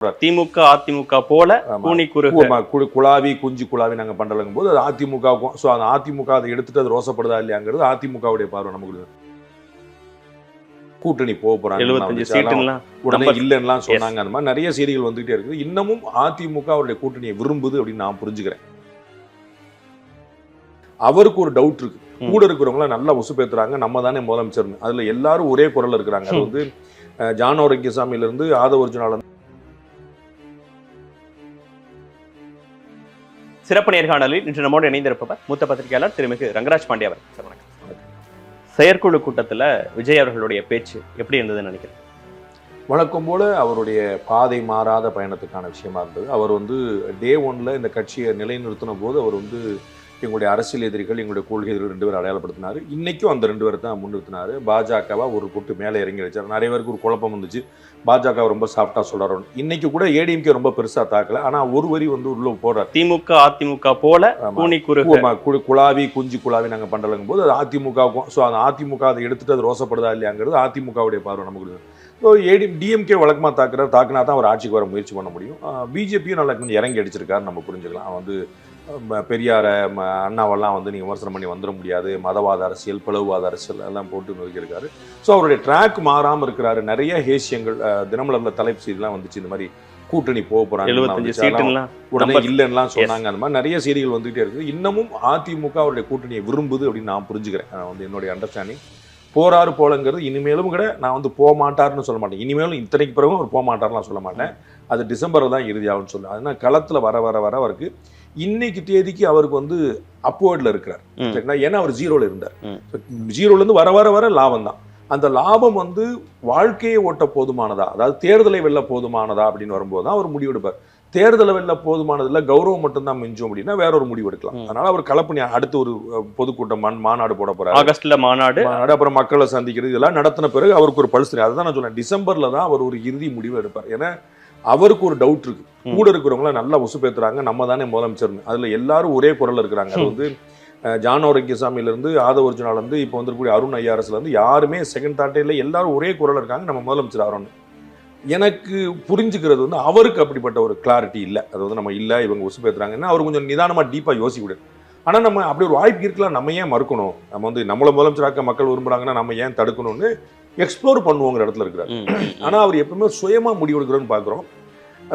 திமுக அதிமுக போல குழாவி குஞ்சு குழாவி நாங்க பண்றதுங்கும் போது அது அதிமுகவுக்கும் ஸோ அந்த அதிமுக அதை எடுத்துட்டு அது ரோசப்படுதா இல்லையாங்கிறது அதிமுகவுடைய பார்வை நமக்கு. கூட்டணி போக போறாங்க உடனே இல்லைன்னா சொன்னாங்க. அந்த மாதிரி நிறைய செய்திகள் வந்துகிட்டே இருக்குது. இன்னமும் அதிமுக அவருடைய கூட்டணியை விரும்புது அப்படின்னு நான் புரிஞ்சுக்கிறேன். அவருக்கு ஒரு டவுட் இருக்கு, கூட இருக்கிறவங்கள நல்லா உசுப்பேத்துறாங்க, நம்ம தானே முதலமைச்சர். அதுல எல்லாரும் ஒரே குரல் இருக்கிறாங்க. அது வந்து ஜான் ஆரோக்கியசாமியில இருந்து ஆதவ அர்ஜுனால. சிறப்பு நேர்காணலில் இன்று நம்மோடு இணைந்திருப்பவர் மூத்த பத்திரிகையாளர் திருமிகு ரங்கராஜ் பாண்டிய அவர். வணக்கம். செயற்குழு கூட்டத்தில் விஜய் அவர்களுடைய பேச்சு எப்படி இருந்ததுன்னு நினைக்கிறேன்? வழக்கம் போல அவருடைய பாதை மாறாத பயணத்துக்கான விஷயமா இருந்தது. அவர் வந்து டே 1ல இந்த கட்சியை நிலைநிறுத்தின போது அவர் வந்து எங்களுடைய அரசியல் எதிரிகள், எங்களுடைய கொள்கை எதிரிகள் 2 பேர் அடையாளப்படுத்தினார். இன்றைக்கும் அந்த 2 பேரை தான் முன்னிறுத்தினார். பாஜகவா ஒரு கூட்டு மேலே இறங்கி வச்சார். நிறைய பேருக்கு ஒரு குழப்பம் வந்துச்சு, பாஜக ரொம்ப சாஃப்டா சொல்றாரு. இன்னைக்கு கூட ஏடிஎம்கே ரொம்ப பெருசா தாக்கல, ஆனா ஒரு வரி வந்து உள்ள போடுறாரு. திமுக அதிமுக போல குழாவி குஞ்சு குழாவி நாங்க பண்றதுங்கும் போது அது அதிமுகவுக்கும் ஸோ அந்த அதிமுக அதை எடுத்துட்டு அது ரோசப்படுதா இல்லையாங்கிறது அதிமுகவுடைய பார்வை நமக்கு. ஸோ டிஎம்கே வழக்கமாக தாக்குனா தான் அவர் ஆட்சிக்கு வர முயற்சி பண்ண முடியும். பிஜேபியும் நல்லா கொஞ்சம் இறங்கி அடிச்சிருக்காரு, நம்ம புரிஞ்சுக்கலாம். வந்து பெரியார அண்ணாவெல்லாம் வந்து நீங்கள் விமர்சனம் பண்ணி வந்துட முடியாது, மதவாத அரசியல் பிளவுவாத அரசியல் எல்லாம் போட்டு நோக்கியிருக்காரு. ஸோ அவருடைய ட்ராக் மாறாமல் இருக்கிறாரு. நிறைய ஹேசியங்கள் தினமலர்ல தலைப்பு செய்திலாம் வந்துச்சு, இந்த மாதிரி கூட்டணி போக போறாங்க உடனே இல்லைன்னா சொன்னாங்க. அந்த மாதிரி நிறைய செய்திகள் வந்துகிட்டே இருக்குது. இன்னமும் அதிமுக அவருடைய கூட்டணியை விரும்புது அப்படின்னு நான் புரிஞ்சுக்கிறேன். வந்து என்னுடைய அண்டர்ஸ்டாண்டிங். போறாரு போலங்கிறது இனிமேலும் கூட நான் வந்து போக மாட்டாருன்னு சொல்ல மாட்டேன். இனிமேலும் இத்தனைக்கு பிறகும் அவர் போக மாட்டாருன்னு சொல்ல மாட்டேன். அது டிசம்பர் தான் இறுதியாகும்னு சொல்லுவேன். அதனால களத்தில் வர வர வர அவருக்கு இன்னைக்கு தேதிக்கு அவருக்கு வந்து அப்வர்ட்ல இருக்கிறார். ஏன்னா அவர் 0ல இருந்தார். 0ல இருந்து வர வர வர லாபம் தான். அந்த லாபம் வந்து வாழ்க்கையை ஓட்ட போதுமானதா, அதாவது தேர்தலை வெல்ல போதுமானதா அப்படின்னு வரும்போது தான் அவர் முடிவெடுப்பார். தேர்தலை வெல்ல போதுமானதுல கௌரவம் மட்டும்தான் மிஞ்சும் அப்படின்னா வேற ஒரு முடிவு எடுக்கலாம். அதனால அவர் கலப்பணி அடுத்து ஒரு பொதுக்கூட்டம் மாநாடு போட போறாரு. ஆகஸ்ட்ல மாநாடு, அப்புறம் மக்களை சந்திக்கிறது, இதெல்லாம் நடத்தின பிறகு அவருக்கு ஒரு பல்ஸ். அதுதான் நான் சொன்னேன், டிசம்பர்ல தான் அவர் ஒரு இறுதி முடிவு எடுப்பார். ஏன்னா அவருக்கு ஒரு டவுட் இருக்கு, கூட இருக்கிறவங்கள நல்லா உசுப்பேத்துறாங்க, நம்ம தானே முதலமைச்சர். அதுல எல்லாரும் ஒரே குரல் இருக்கிறாங்க. அது வந்து ஜான் ஆரோக்கியசாமியில இருந்து ஆதவ அர்ஜுனால இருந்து இப்போ வந்துருக்கூடிய அருண் ஐஆர்எஸ்ல இருந்து யாருமே செகண்ட் தாட்டே இல்லை, எல்லாரும் ஒரே குரல் இருக்காங்க, நம்ம முதலமைச்சர் ஆகிறோம்னு. எனக்கு புரிஞ்சுக்கிறது வந்து அவருக்கு அப்படிப்பட்ட ஒரு கிளாரிட்டி இல்லை. அது வந்து நம்ம இல்லை இவங்க உசுப்பேத்துறாங்கன்னா அவர் கொஞ்சம் நிதானமா டீப்பா யோசிக்க விடுது. ஆனா நம்ம அப்படி ஒரு வாய்ப்பு இருக்கலாம், நம்ம ஏன் மறுக்கணும்? நம்ம வந்து நம்மள முதலமைச்சராக்க மக்கள் விரும்புறாங்கன்னா நம்ம ஏன் தடுக்கணும்னு எக்ஸ்ப்ளோர் பண்ணுவோங்கிற இடத்துல இருக்கிறார். ஆனா அவர் எப்பவுமே சுயமா முடிவெடுக்கிறோன்னு பாக்குறோம்.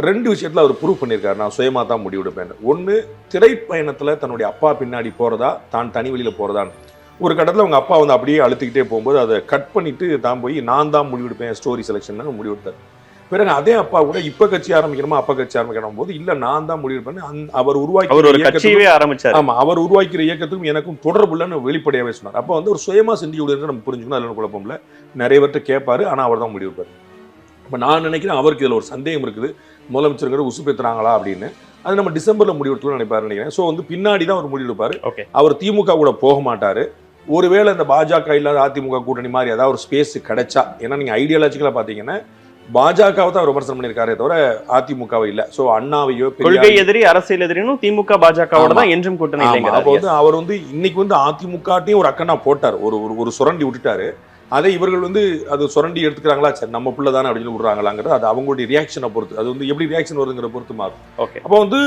2 விஷயத்துல அவர் ப்ரூவ் பண்ணியிருக்காரு, நான் சுயமா தான் முடிவெடுப்பேன். ஒன்று, திரைப்பயணத்துல தன்னுடைய அப்பா பின்னாடி போறதா, தான் தனி வழியில போறதான்னு. ஒரு கட்டத்தில் அவங்க அப்பா வந்து அப்படியே அழுத்திக்கிட்டே போகும்போது அதை கட் பண்ணிட்டு தான் போய் நான் தான் முடிவெடுப்பேன் ஸ்டோரி செலெக்ஷன் முடிவெடுத்தார். பிறகு அதே அப்பா கூட இப்ப கட்சி ஆரம்பிக்கணுமா அப்பா கட்சி ஆரம்பிக்கணும் போது இல்ல நான் தான் முடிவெடுப்பேன். அவர் உருவாக்கி ஆமா அவர் உருவாக்கிற இயக்கத்துக்கும் எனக்கும் தொடர்பு இல்லைன்னு வெளிப்படையாவே சொன்னார். அப்ப வந்து ஒரு சுயமா சிந்தி விடுறது நம்ம புரிஞ்சுக்கணும், அதில் குழப்பம் இல்லை. நிறைய பேர்ட்ட கேட்பாரு, ஆனா அவர் தான் முடிவெடுப்பார். இப்ப நான் நினைக்கிறேன் அவருக்கு இதுல ஒரு சந்தேகம் இருக்குது, முதலமைச்சர் உசுப்பேத்துறாங்களா அப்படின்னு. அது நம்ம டிசம்பர்ல முடிவெடுக்கணும்னு நினைப்பாரு நினைக்கிறேன். ஸோ வந்து பின்னாடி தான் அவர் முடிவெடுப்பாரு. அவர் திமுக கூட போக மாட்டாரு. ஒருவேளை இந்த பாஜக இல்லாத அதிமுக கூட்டணி மாதிரி ஏதாவது ஒரு ஸ்பேஸ் கிடைச்சா, ஏன்னா நீங்க ஐடியாலஜிக்கலா பாத்தீங்கன்னா பாஜகவை தான் விமர்சனம் பண்ணியிருக்காரே தவிர அதிமுகவை இல்ல. சோ அண்ணாவையோ கொள்கை எதிரி அரசியல் எதிரினும் திமுக பாஜகவோட தான் என்றும் கூட்டணி. அப்போ வந்து அவர் வந்து இன்னைக்கு வந்து அதிமுகட்டையும் ஒரு அக்கன்னா போட்டார், ஒரு சுரண்டி விட்டுட்டாரு. அதை இவர்கள் வந்து அது சுரண்டி எடுத்துக்கிறாங்களா, சரி நம்ம பிள்ளை தானே அப்படின்னு விடுறாங்களாங்கிறது அது அவங்களுடைய ரியாக்ஷனை பொறுத்து. அது வந்து எப்படி ரியாக்ஷன் வருதுங்கிற பொறுத்து மாறும். அப்போ வந்து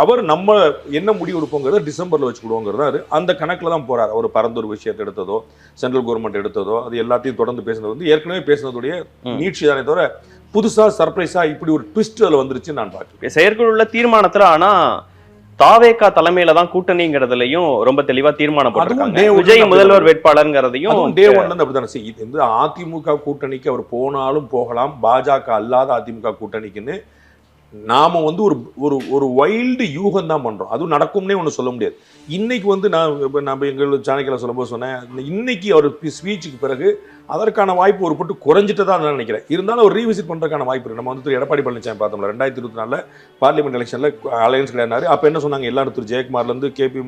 அவர் நம்ம என்ன முடிவு எடுப்போங்கிறத டிசம்பர்ல வச்சுக்கிடுவோங்கிறதா அந்த கணக்குல தான் போறாரு. அவர் பரந்தூர் விஷயத்தை எடுத்ததோ, சென்ட்ரல் கவர்மெண்ட் எடுத்ததோ, அது எல்லாத்தையும் தொடர்ந்து பேசுனது வந்து ஏற்கனவே பேசுனதுடைய நீட்சி தானே தவிர புதுசா சர்ப்ரைஸா இப்படி ஒரு ட்விஸ்ட் அதுல வந்துருச்சு நான் பார்க்கிறேன். செயற்குழு உள்ள தீர்மானத்துல ஆனா தாவேகா தலைமையில தான் கூட்டணிங்கிறதுலயும் ரொம்ப தெளிவா தீர்மானம் போட்டிருக்காங்க. விஜய் முதல்வர் வேட்பாளர்ங்கிறதையும் டே 1ல இருந்து அப்படித்தானே. இது அதிமுக கூட்டணிக்கு அவர் போனாலும் போகலாம், பாஜக அல்லாத அதிமுக கூட்டணிக்குன்னு நாம வந்து ஒரு வைல்டு யூகம் தான் பண்றோம். அதுவும் நடக்கும்னே ஒண்ணு சொல்ல முடியாது. இன்னைக்கு வந்து நம்ம எங்கள் சாணக்கியல சொல்லும்போது சொன்னேன், இன்னைக்கு அவர் ஸ்பீச்சுக்கு பிறகு அதற்கான வாய்ப்பு ஒரு பட்டு குறைஞ்சிட்டு தான் நான் நினைக்கிறேன். இருந்தாலும் ஒரு ரீவிசிட் பண்றதுக்கான வாய்ப்பு இருக்கு. நம்ம வந்து எடப்பாடி பழனிசாமி பார்த்தோம்ல 2024 பார்லிமெண்ட் எலெக்ஷன்ல அலையன்ஸ் கிடையாது. அப்ப என்ன சொன்னாங்க, எல்லாரும் திரு ஜெயக்குமார்ல இருந்து கேபி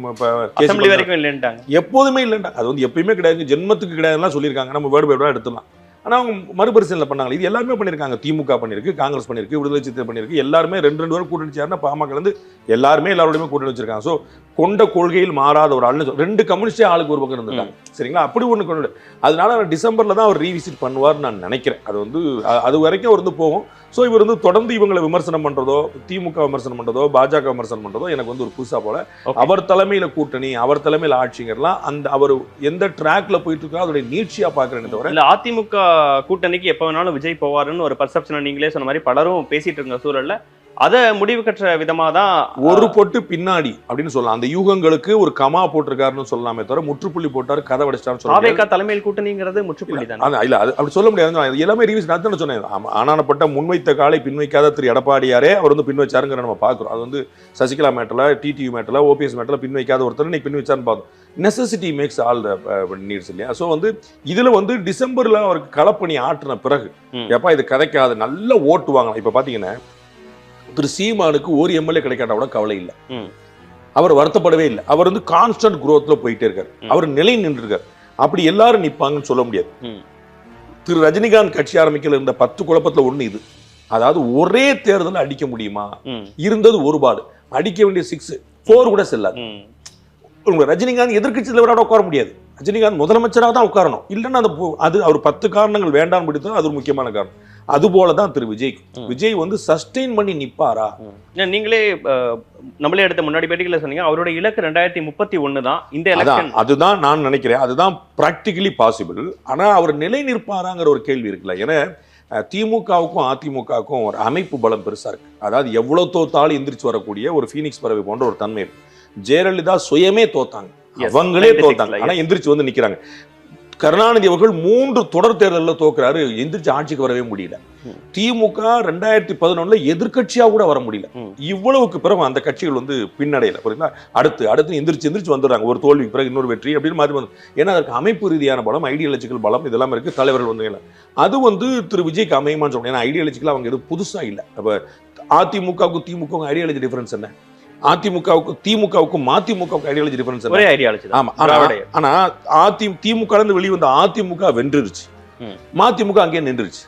வரைக்கும் இல்லைன்ட்டாங்க. எப்போதுமே இல்லைன்ட்டாங்க. அது வந்து எப்பயுமே கிடையாது, ஜென்மத்துக்கு கிடையாதுலாம் சொல்லியிருக்காங்க. நம்ம வேர்டு வேர்டா எடுத்துலாம். ஆனா அவங்க மறுபரிசீலனை பண்ணாங்க. இது எல்லாருமே பண்ணியிருக்காங்க. திமுக பண்ணிருக்கு, காங்கிரஸ் பண்ணிருக்கு, விடுதலை சிறுத்தை பண்ணிருக்கு. எல்லாருமே 2 பேரும் கூட்டணி வச்சாருன்னா பாமக இருந்து எல்லாருமே எல்லாரோடையுமே கூட்டணி வச்சிருக்காங்க. ஸோ கொண்ட கொள்கையில் மாறாத ஒரு ஆள்னு 2 கம்யூனிஸ்டே ஆளுக்கு ஒரு பக்கம் இருந்திருக்காங்க. சரிங்களா? அப்படி ஒன்று கொண்டு, அதனால டிசம்பர்ல தான் அவர் ரீவிசிட் பண்ணுவார்னு நான் நினைக்கிறேன். அது வந்து அது வரைக்கும் அவர் வந்து போகும். ஸோ இவர் வந்து தொடர்ந்து இவங்களை விமர்சனம் பண்றதோ, திமுக விமர்சனம் பண்றதோ, பாஜக விமர்சனம் பண்றதோ எனக்கு வந்து ஒரு புதுசா போல. அவர் தலைமையில கூட்டணி, அவர் தலைமையில ஆட்சிங்கிறலாம் அந்த அவர் எந்த ட்ராக்ல போயிட்டு இருக்கோ அதோட நீட்சியா பாக்குறேன்னு தவிர. இல்ல அதிமுக கூட்டணிக்கு எப்ப வேணாலும் விஜய் போவாருன்னு ஒரு பர்செப்ஷனை நீங்களே சொன்ன மாதிரி பலரும் பேசிட்டு இருந்த சூழல்ல அத முடிவு கற்ற விதமா தான் ஒரு பொட்டு பின்னாடி அப்படின்னு சொல்லலாம். அந்த யூகங்களுக்கு ஒரு கமா போட்டிருக்காருன்னு சொல்லலாமே தவிர முற்றுப்புள்ளி போட்டாரு, கதை வடிச்சிட்டாருன்னு சொல்லலாம். தலைமையில் கூட்டணிங்கிறது முற்றுப்புள்ளி தான். இல்ல அது அப்படி சொல்ல முடியாது. எல்லாமே ரிவிஸ் நான் சொன்னேன். ஆனானப்பட்ட முன்வைத்த காலை பின்வைக்காத திரு எடப்பாடியாரே அவர் வந்து பின் வச்சாருங்கிற நம்ம பாக்குறோம். அது வந்து சசிகலா மேட்டர்ல, டிடிவி மேட்டர்ல, ஓபிஎஸ் மேட்டர்ல பின் வைக்காத ஒருத்தர் இன்னைக்கு பின் வச்சாருன்னு பார்த்தோம். Necessity makes all the needs இல்லையா? ஸோ வந்து இதுல வந்து டிசம்பர்ல அவருக்கு களப்பணி ஆற்றின பிறகு எப்பா இது கதைக்காது நல்ல ஓட்டு வாங்கலாம். இப்ப பாத்தீங்கன்னா திரு சீமானுக்கு ஒரு எம்எல்ஏ கிடைக்காட்டா கூட கவலை இல்லை. அவர் வருத்தப்படவே இல்லை. அவர் வந்து கான்ஸ்டன்ட் குரோத்ல போயிட்டே இருக்காரு. அவர் நிலை நின்று இருக்காரு. அப்படி எல்லாரும் நிப்பாங்கன்னு சொல்ல முடியாது. திரு ரஜினிகாந்த் கட்சி ஆரம்பிக்கல இருந்த 10 குழப்பத்துல ஒண்ணு இது. அதாவது ஒரே தேர்தல் அடிக்க முடியுமா? இருந்தது ஒரு பாடு. அடிக்க வேண்டிய 6, 4 கூட செல்லாது. ரஜினிகாந்த் எதிர்கட்சி தலைவராக உட்கார முடியாது. ரஜினிகாந்த் முதலமைச்சராக தான் உட்காரணும். இல்லைன்னா அது அவர் 10 காரணங்கள் வேண்டாம் பிடித்தது. அது ஒரு முக்கியமான காரணம். அது போலதான் திரு விஜய். விஜய் வந்து சஸ்டெயின் பண்ணி நிப்பாரா? நீங்களே நம்மளே எடுத்த முன்னாடி பேட்டிகளை சொன்னீங்க அவரோட இலக்கு 2031 தான். இந்த எலெக்ஷன் அதுதான் நான் நினைக்கிறேன். அதுதான் பிராக்டிகலி பாசிபிள். ஆனா அவர் நிலை நிற்பாராங்கிற ஒரு கேள்வி இருக்குல்ல. ஏன்னா திமுகவுக்கும் அதிமுகவுக்கும் ஒரு அமைப்பு பலம் பெருசா இருக்கு. அதாவது எவ்வளவு தோத்தாலும் எந்திரிச்சு வரக்கூடிய ஒரு ஃபீனிக்ஸ் பறவை போன்ற ஒரு தன்மை இருக்கு. ஜெயலலிதா சுயமே தோத்தாங்க, அவங்களே தோத்தாங்க, ஆனா எந்திரிச்சு வந்து நிக்கிறாங்க. கருணாநிதி அவர்கள் 3 தொடர் தேர்தலில் தோக்குறாரு, எந்திரிச்சு ஆட்சிக்கு வரவே முடியல. திமுக 2011 எதிர்கட்சியா கூட வர முடியல. இவ்வளவுக்கு பிறகு அந்த கட்சிகள் வந்து பின்னடையல. புரியுங்களா? அடுத்து எந்திரிச்சு வந்துடுறாங்க. ஒரு தோல்விக்கு பிறகு இன்னொரு வெற்றி அப்படின்னு மாதிரி வந்து. ஏன்னா அதற்கு அமைப்பு ரீதியான பலம், ஐடியாலஜிக்கல் பலம் இதெல்லாம் இருக்கு. தலைவர்கள் வந்து அது வந்து திரு விஜய்க்கு அமையுமான்னு சொல்றேன். ஏன்னா ஐடியாலஜிக்கலா அவங்க எதுவும் புதுசா இல்லை. அப்ப அதிமுகவுக்கும் திமுக ஐடியாலஜி டிஃபரன்ஸ் என்ன? அதிமுகவுக்கும் திமுகவுக்கும் மதிமுகவுக்கும் ஐடியாலஜி டிஃபரன்ஸ் ஒரே ஐடியாலஜி. ஆமா. ஆனா திமுக இருந்து வெளிவந்த அதிமுக வென்றுருச்சு, மதிமுக அங்கே நின்றுச்சு.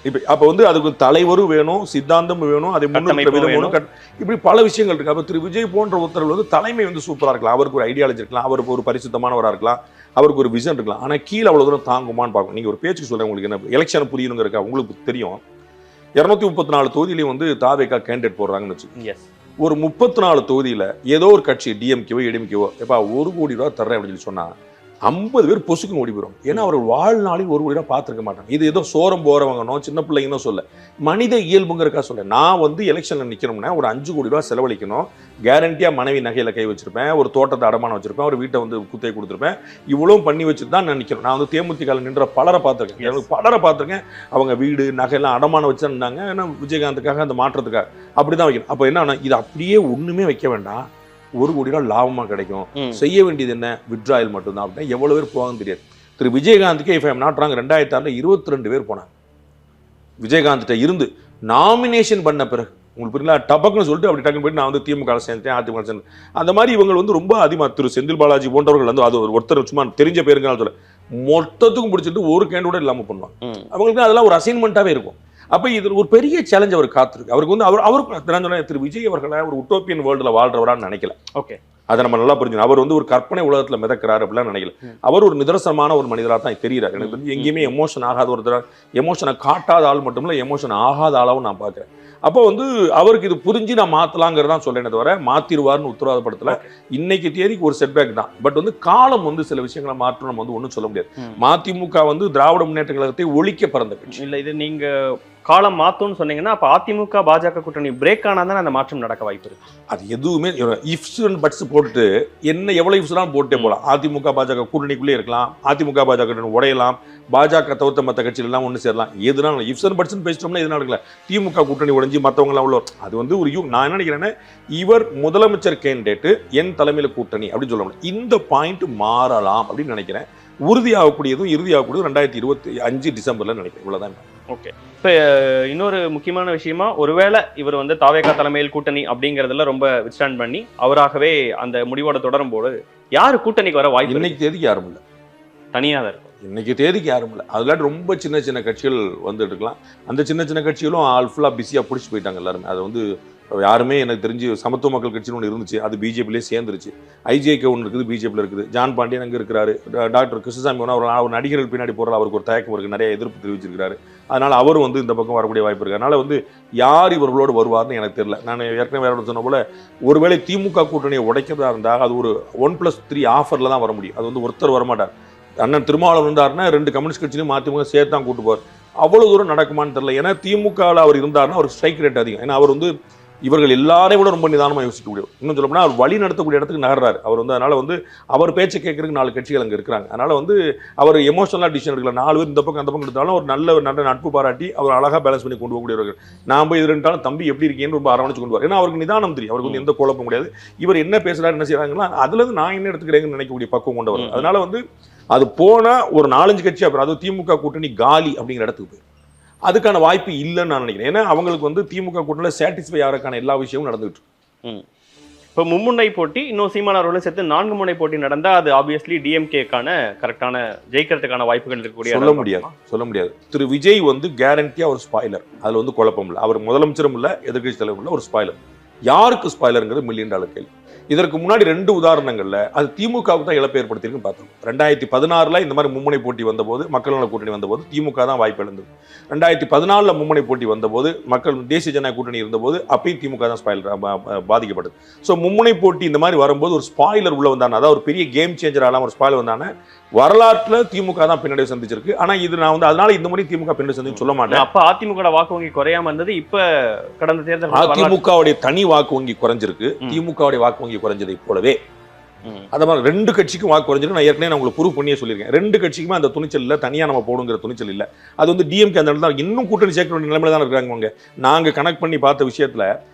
இப்ப அப்ப வந்து அதுக்கு தலைவரும் வேணும், சித்தாந்தம் வேணும், அதை முன்னிறுத்த விதம் வேணும். இப்படி பல விஷயங்கள் இருக்கு. அப்ப திரு விஜய் போன்ற ஒருத்தர் வந்து தலைமை வந்து சூப்பரா இருக்கலாம், அவருக்கு ஒரு ஐடியாலஜி இருக்கலாம், அவருக்கு ஒரு பரிசுத்தமானவரா இருக்கலாம், அவருக்கு ஒரு விஷன் இருக்கலாம். ஆனா கீழே அவ்வளவு தூரம் தாங்குமான்னு பார்க்கணும். நீங்க ஒரு பேச்சுக்கு சொல்றேன், உங்களுக்கு என்ன எலெக்ஷன் புரியணுங்கிறக்கா உங்களுக்கு தெரியும். 234 தொகுதியிலையும் வந்து தாவேகா கேண்டிடேட் போடுறாங்கன்னு வச்சுக்கோங்க. ஒரு 34 தொகுதியில ஏதோ ஒரு கட்சி டிஎம்கேவோ எடிஎம்கேவோ எப்பா 1 கோடி ரூபா தர்றேன் அப்படின்னு சொன்னா 50 பேர் பொசுக்கு ஓடி போயிடும். ஏன்னா அவர் வாழ்நாளில் 1 கோடி ரூபா பார்த்துருக்க மாட்டாங்க. இது ஏதோ சோரம் போறவங்கனோ சின்ன பிள்ளைங்கன்னு சொல்ல, மனித இயல்புங்கிறக்கா சொல்ல. நான் வந்து எலெக்ஷன்ல நிக்கணும்னா ஒரு 5 கோடி ரூபா செலவழிக்கணும், கேரண்டியா மனைவி நகையில கை வச்சிருப்பேன், ஒரு தோட்டத்தை அடமானம் வச்சிருப்பேன், ஒரு வீட்டை வந்து குத்தை கொடுத்துருப்பேன், இவ்வளவும் பண்ணி வச்சுட்டு தான் நான் நிற்கிறேன். நான் வந்து தேமுதிக நின்ற பலரை பார்த்துருக்கேன். எனக்கு பலரை பார்த்துருக்கேன். அவங்க வீடு நகையெல்லாம் அடமானம் வச்சுருந்தாங்க. ஏன்னா விஜயகாந்துக்காக அந்த மாற்றத்துக்காக அப்படிதான் வைக்கணும். அப்போ என்ன, இது அப்படியே ஒண்ணுமே வைக்க வேண்டாம், 1 கோடி ரூபாய் லாபமா கிடைக்கும், செய்ய வேண்டியது என்ன, வித்ட்ராயல் மட்டும்தான். அப்படின்னா எவ்வளவு பேர் போவாங்கன்னு தெரியாது. திரு விஜயகாந்துக்கு if I am not wrong 2006 22 பேர் போனாங்க. விஜயகாந்த் இருந்து நாமினேஷன் பண்ண பிறகு உங்களுக்கு புரியல, டபக்குன்னு சொல்லிட்டு அப்படி டக்குன்னு போயிட்டு நான் வந்து திமுக சேர்ந்தேன், அதிமுக சேர்ந்தேன். அந்த மாதிரி இவங்க வந்து ரொம்ப அதிகமாக திரு செந்தில் பாலாஜி போன்றவர்கள் வந்து அது ஒருத்தர் சும்மா தெரிஞ்ச பேருங்க சொல்ல மொத்தத்துக்கும் பிடிச்சிட்டு ஒரு கேண்டோட இல்லாம பண்ணுவாங்க. அவங்களுக்கு அதெல்லாம் ஒரு அசைன்மெண்ட்டாவே இருக்கும். அப்ப இது ஒரு பெரிய சேலஞ்ச் அவர் காத்திருக்கு. அவருக்கு வந்து அவருக்கு திரு விஜய் அவர்களை ஒரு உட்டோப்பியன் வேர்ல்டுல வாழ்றவரான்னு நினைக்கல. ஓகே, அதை நம்ம நல்லா புரிஞ்சுக்கணும். அவர் வந்து ஒரு கற்பனை உலகத்துல மிதக்கிறாரு அப்படிலாம் நினைக்கல. அவர் ஒரு நிதர்சனமான ஒரு மனிதராக தான் தெரிகிறார். எனக்கு வந்து எங்கேயுமே எமோஷன் ஆகாத ஒருத்தர், எமோஷனை காட்டாத ஆள் மட்டும் இல்ல, எமோஷன் ஆகாத ஆளாவும் நான் பாக்குறேன். அப்போ வந்து அவருக்கு இது புரிஞ்சு நான் மாத்தலாங்கிறதான் சொல்றேன் தவிர மாத்திருவாருன்னு உத்தரவாதப்படுத்தல. இன்னைக்கு தேதிக்கு ஒரு செட்பேக் தான். பட் வந்து காலம் வந்து சில விஷயங்களை மாற்றம் நம்ம வந்து ஒன்றும் சொல்ல முடியாது. மதிமுக வந்து திராவிட முன்னேற்ற கழகத்தை ஒழிக்க பிறந்த கட்சி இல்லை. இது நீங்க காலம் மாத்தும்னு சொன்னீங்கன்னா அப்ப அதிமுக பாஜக கூட்டணி பிரேக் ஆனா தான் அந்த மாற்றம் நடக்க வாய்ப்பு இருக்கு. அது எதுவுமே இஃப்ஸ் அண்ட் பட்ஸ் போட்டுட்டு என்ன எவ்வளவு இஃப்ஸ்லாம் போட்டே போகலாம். அதிமுக பாஜக கூட்டணிக்குள்ளே இருக்கலாம், அதிமுக பாஜக கூட்டணி உடையலாம், பாஜக தவிர்த்த மற்ற கட்சிகள் எல்லாம் ஒன்று சேரலாம். எதுனாலும் இஃப்ஸ் அண்ட் பட்ஸ் பேசிட்டோம்னா எதுனா நடக்கல. திமுக கூட்டணி உடைஞ்சு மற்றவங்க எல்லாம் உள்ள அது வந்து ஒரு நான் என்ன நினைக்கிறேன்னா, இவர் முதலமைச்சர் கேண்டிடேட் என் தலைமையில கூட்டணி அப்படின்னு சொல்ல முடியும். இந்த பாயிண்ட் மாறலாம் அப்படின்னு நினைக்கிறேன். உறுதியாகக்கூடியதும் இறுதியாகக்கூடியதும் 2025 டிசம்பர்ல நினைக்கிறேன். இவ்வளவுதான். ஓகே, இப்போ இன்னொரு முக்கியமான விஷயமா, ஒருவேளை இவர் வந்து தாவேகா தலைமையில் கூட்டணி அப்படிங்கறதுல ரொம்ப விஸ்டாண்ட் பண்ணி அவராகவே அந்த முடிவோட தொடரும் போது யாரு கூட்டணிக்கு வர வாய்ப்பு? இன்னைக்கு தேதிக்கு யாரும் இல்லை, தனியாக தான் இருக்கும். இன்னைக்கு தேதிக்கு யாரும் இல்லை. அதில் ரொம்ப சின்ன சின்ன கட்சிகள் வந்துட்டு இருக்கலாம். அந்த சின்ன சின்ன கட்சிகளும் ஆல் ஃபுல்லாக பிஸியாக பிடிச்சி போயிட்டாங்க எல்லாருமே. அது வந்து யாருமே எனக்கு தெரிஞ்சு சமத்துவ மக்கள் கட்சின்னு ஒன்று இருந்துச்சு, அது பிஜேபிலேயே சேர்ந்துருச்சு. ஐஜேகே ஒன்று இருக்குது, பிஜேபியில் இருக்குது. ஜான் பாண்டியன் அங்கே இருக்கிறாரு. டாக்டர் கிருஷ்ணசாமி ஒன்று அவர் நடிகர்கள் பின்னாடி போகிற அவருக்கு ஒரு தயக்கம் இருக்குது, நிறைய எதிர்ப்பு தெரிவிச்சிருக்காரு. அதனால் அவரும் வந்து இந்த பக்கம் வரக்கூடிய வாய்ப்பு இருக்குது. அதனால் வந்து யார் இவர்களோடு வருவார்னு எனக்கு தெரியல. நான் ஏற்கனவே வேறு சொன்ன போல ஒருவேளை திமுக கூட்டணியை உடைக்கிறதா இருந்தால் அது ஒரு 1+3 ஆஃபரில் தான் வர முடியும். அது வந்து ஒருத்தர் வரமாட்டார். அண்ணன் திருமாவளவன் இருந்தாருன்னா 2 கம்யூனிஸ்ட் கட்சியிலும் மதிமுக சேர்த்து தான் கூட்டு போவார். அவ்வளோ தூரம் நடக்குமான்னு தெரியல. ஏன்னா திமுகவில் அவர் இருந்தாருன்னா அவர் ஸ்ட்ரைக் ரேட் அதிகம். ஏன்னா அவர் வந்து இவர்கள் எல்லாரையும் விட ரொம்ப நிதானமாக யோசிக்கக்கூடிய, இன்னும் சொல்ல போனால் அவர் வழி நடத்தக்கூடிய இடத்துக்கு நகர்றாரு அவர் வந்து. அதனால் வந்து அவர் பேச்சை கேட்கறதுக்கு 4 கட்சிகள் அங்கே இருக்கிறாங்க. அதனால் வந்து அவர் எமோஷனலாக டிசிஷன் எடுக்கல. 4 பேர் இந்த பக்கம் அந்த பக்கம் எடுத்தாலும் ஒரு நல்ல நட்பு பாராட்டி அவர் அழகாக பேலன்ஸ் பண்ணி கொண்டு போகக்கூடியவர்கள். நான் போய் இது ரெண்டாலும் தம்பி எப்படி இருக்கேன்னு ரொம்ப அரவணைச்சு கொண்டு வர. ஏன்னா அவருக்கு நிதானம் தெரியும், அவருக்கு வந்து எந்த குழப்பம் முடியாது. இவர் என்ன பேசுறாரு என்ன செய்யறாங்களா அதுலேருந்து நான் என்ன எடுத்துக்கிறேன்னு நினைக்கக்கூடிய பக்குவம் கொண்டவர். அதனால வந்து அது போனால் ஒரு 4-5 கட்சி அப்புறம் அது திமுக கூட்டணி காலி அப்படிங்கிற இடத்துக்கு போய் அதுக்கான வாய்ப்பு இல்லைன்னு நான் நினைக்கிறேன். ஏன்னா அவங்களுக்கு வந்து திமுக கூட்டணியில் சாட்டிஸ்ஃபை ஆகிறதுக்கான எல்லா விஷயமும் நடந்துகிட்டு இருக்கு. இப்போ மும்முனை போட்டி இன்னும் சீமான் அவர்களும் சேர்த்து 4 முனை போட்டி நடந்தால் அது ஆப்வியஸ்லி டிஎம்கேக்கான கரெக்டான ஜெயிக்கிறதுக்கான வாய்ப்புகள் இருக்கக்கூடிய சொல்ல முடியாது. திரு விஜய் வந்து கேரண்டியா ஒரு ஸ்பாய்லர், அதில் வந்து குழப்பம் இல்லை. அவர் முதலமைச்சரும் இல்லை, எதிர்கட்சி தலைவரும் இல்லை, ஒரு ஸ்பாய்லர். யாருக்கு ஸ்பாய்லருங்கிறது $1,000,000 கேள்வி. இதற்கு முன்னாடி 2 உதாரணங்கள்ல அது திமுகவுக்கு தான் இழப்பு ஏற்படுத்தியிருக்குன்னு பார்த்தோம். 2016 இந்த மாதிரி மும்முனை போட்டி வந்தபோது, மக்கள் நல கூட்டணி வந்தபோது திமுக தான் வாய்ப்பு இழந்தது. 2014 மும்முனை போட்டி வந்தபோது, மக்கள் தேசிய ஜனநாயக கூட்டணி இருந்தபோது அப்பயும் திமுக தான் ஸ்பாயிலர் பாதிக்கப்பட்டது. ஸோ மும்முனை போட்டி இந்த மாதிரி வரும்போது ஒரு ஸ்பாயிலர் உள்ள வந்தானே, அதாவது ஒரு பெரிய கேம் சேஞ்சர் ஆகலாம் ஒரு ஸ்பாயிலர் வந்தானே, வரலாற்றில் திமுக தான் பின்னடைவு சந்திச்சிருக்கு. ஆனா இது நான் வந்து அதனால இந்த முறை திமுக பின்னடைவு சந்திச்சு சொல்ல மாட்டேன். அப்ப அதிமுக வாக்கு வங்கி குறையாம இருந்தது, இப்ப கடந்த தேர்தல் அதிமுகவுடைய தனி வாக்கு வங்கி குறைஞ்சிருக்கு, திமுகவுடைய வாக்கு வங்கி குறைஞ்சதை போலவே அந்த மாதிரி 2 கட்சிக்கும் வாக்கு குறைஞ்சிருக்கு. நான் ஏற்கனவே நான் உங்களுக்கு ப்ரூவ் பண்ணியே சொல்லியிருக்கேன். 2 கட்சிக்குமே அந்த துணிச்சல் இல்லை, தனியாக நம்ம போடுங்கிற துணிச்சல் இல்லை. அது வந்து டிஎம்கே அந்த இடத்துல இன்னும் கூட்டணி சேர்க்க வேண்டிய நிலைமையில தான் இருக்காங்க. நாங்கள் கனெக்ட் பண்ணி பார்த்த விஷயத்துல